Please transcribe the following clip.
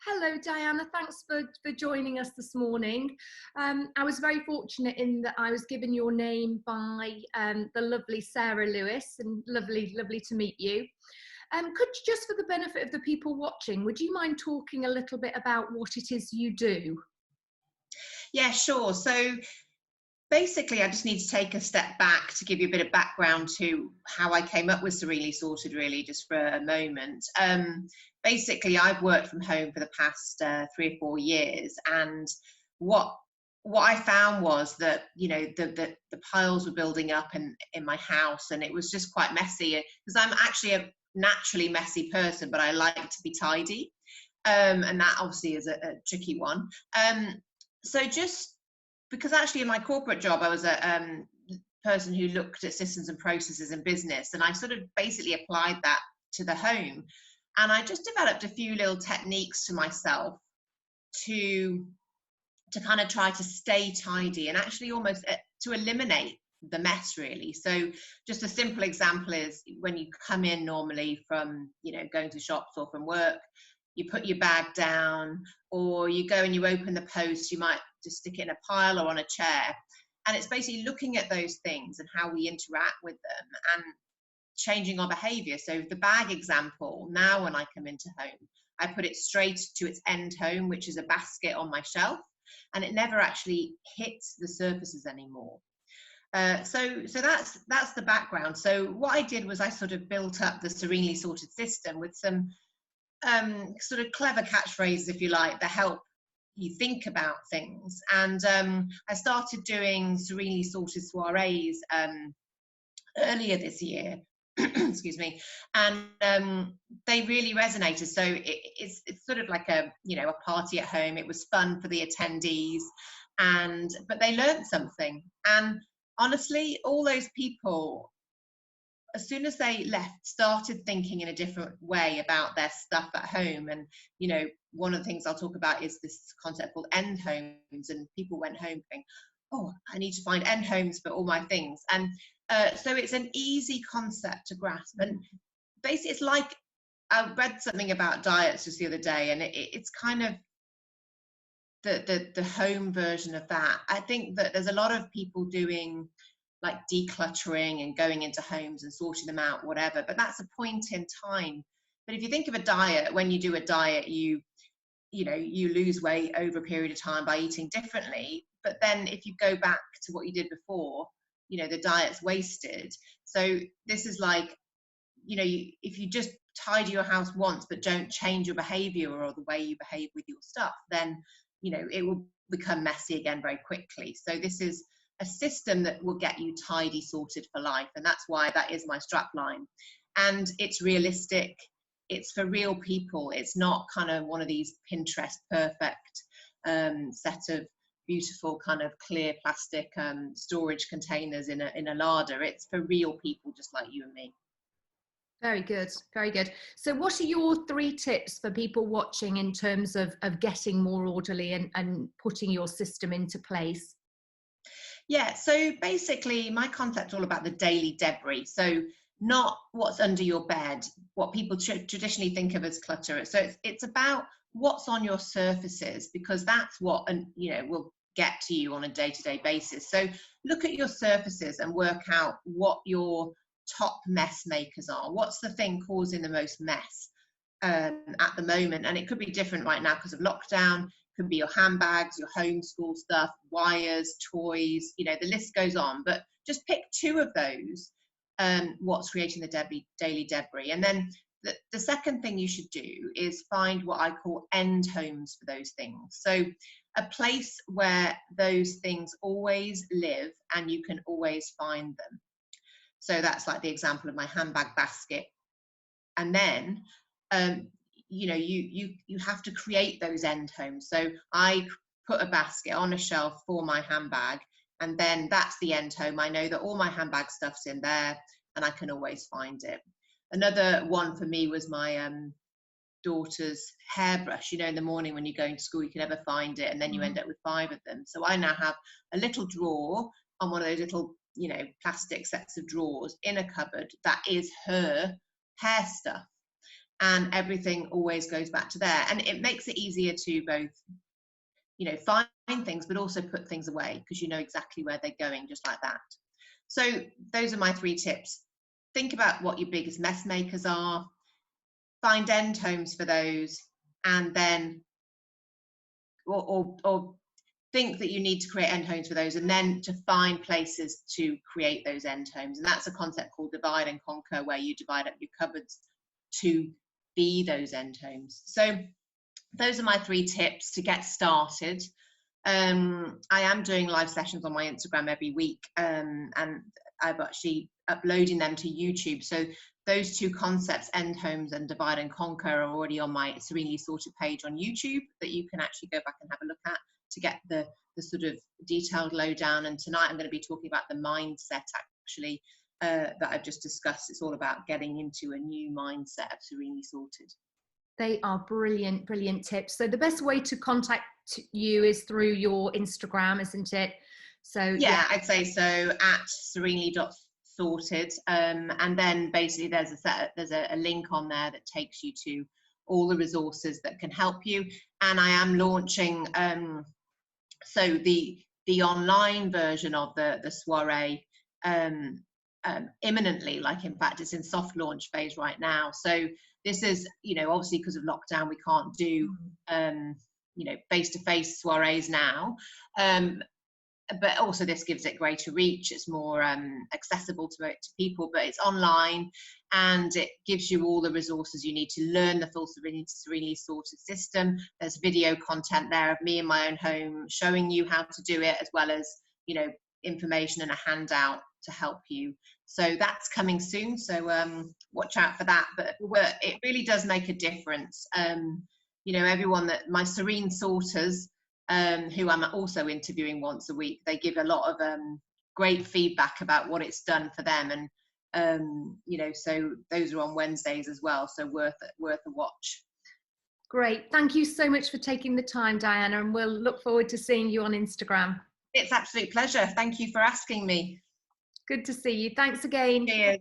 Hello, Diana. Thanks for joining us this morning. I was very fortunate in that I was given your name by the lovely Sarah Lewis, and lovely to meet you. Could you, just for the benefit of the people watching, would you mind talking a little bit about what it is you do? Yeah, sure. So basically, I just need to take a step back to give you a bit of background to how I came up with Serenely Sorted, really, just for a moment. Basically, I've worked from home for the past 3 or 4 years, and what I found was that the piles were building up in my house, and it was just quite messy. Because I'm actually a naturally messy person, but I like to be tidy, and that obviously is a tricky one. So just because actually in my corporate job, I was a person who looked at systems and processes in business, and I sort of basically applied that to the home. And I just developed a few little techniques for myself to kind of try to stay tidy and actually almost to eliminate the mess, really. So just a simple example is when you come in normally from going to shops or from work, you put your bag down, or you go and you open the post, you might just stick it in a pile or on a chair. And it's basically looking at those things and how we interact with them and changing our behavior. So the bag example, now when I come into home, I put it straight to its end home, which is a basket on my shelf, and it never actually hits the surfaces anymore. So that's the background. So what I did was I sort of built up the Serenely Sorted system with some sort of clever catchphrases, if you like, that help you think about things. And I started doing Serenely Sorted soirees earlier this year. Excuse me. And they really resonated. So it's sort of like a party at home. It was fun for the attendees, but they learned something. And honestly, all those people, as soon as they left, started thinking in a different way about their stuff at home. And one of the things I'll talk about is this concept called end homes, and people went home thinking, oh, I need to find end homes for all my things. And so it's an easy concept to grasp. And basically it's like, I read something about diets just the other day, and it's kind of the home version of that. I think that there's a lot of people doing like decluttering and going into homes and sorting them out, whatever, but that's a point in time. But if you think of a diet, when you do a diet, you lose weight over a period of time by eating differently. But then if you go back to what you did before, the diet's wasted. So this is like, if you just tidy your house once but don't change your behavior or the way you behave with your stuff, then it will become messy again very quickly. So this is a system that will get you tidy, sorted for life. And that's why that is my strapline. And it's realistic. It's for real people. It's not kind of one of these Pinterest perfect set of beautiful kind of clear plastic storage containers in a larder. It's for real people just like you and me. Very good, very good. So what are your 3 tips for people watching in terms of getting more orderly and putting your system into place? Yeah, so basically my concept's all about the daily debris. So not what's under your bed, what people traditionally think of as clutter. So it's about what's on your surfaces, because that's what will get to you on a day-to-day basis. So look at your surfaces and work out what your top mess makers are. What's the thing causing the most mess at the moment? And it could be different right now because of lockdown. Could be your handbags, your homeschool stuff, wires, toys, the list goes on. But just pick 2 of those, what's creating the daily debris. And then the second thing you should do is find what I call end homes for those things. So a place where those things always live and you can always find them. So that's like the example of my handbag basket. And then you have to create those end homes. So I put a basket on a shelf for my handbag, and then that's the end home. I know that all my handbag stuff's in there and I can always find it. Another one for me was my daughter's hairbrush. In the morning when you're going to school, you can never find it, and then you end up with 5 of them. So I now have a little drawer on one of those little plastic sets of drawers in a cupboard that is her hair stuff. and everything always goes back to there. And it makes it easier to both, you know, find things, but also put things away, because you know exactly where they're going, just like that. So those are my 3 tips. Think about what your biggest mess makers are, find end homes for those, and then or think that you need to create end homes for those, and then to find places to create those end homes. And that's a concept called divide and conquer, where you divide up your cupboards to be those end homes. So those are my 3 tips to get started. I am doing live sessions on my Instagram every week, and I'm actually uploading them to YouTube. So those 2 concepts, end homes and divide and conquer, are already on my Serenely Sorted page on YouTube, that you can actually go back and have a look at to get the sort of detailed lowdown. And tonight I'm going to be talking about the mindset, actually, that I've just discussed. It's all about getting into a new mindset of Serenely Sorted. They are brilliant, brilliant tips. So the best way to contact you is through your Instagram, isn't it? So yeah, I'd say so, at serenely.sorted, and then basically there's a link on there that takes you to all the resources that can help you. And I am launching so the online version of the soiree imminently. Like, in fact, it's in soft launch phase right now. So this is, you know, obviously because of lockdown we can't do you know, face-to-face soirees now, but also this gives it greater reach. It's more accessible to people, but it's online, and it gives you all the resources you need to learn the full Serenely Sorted system. There's video content there of me in my own home showing you how to do it, as well as, you know, information and a handout to help you. So that's coming soon, so watch out for that. But it really does make a difference. You know, everyone that my Serene Sorters, who I'm also interviewing once a week, they give a lot of great feedback about what it's done for them. And you know, so those are on Wednesdays as well, so worth a watch. great. Thank you so much for taking the time, Diana, and we'll look forward to seeing you on Instagram. It's an absolute pleasure. Thank you for asking me. Good to see you. Thanks again. Cheers.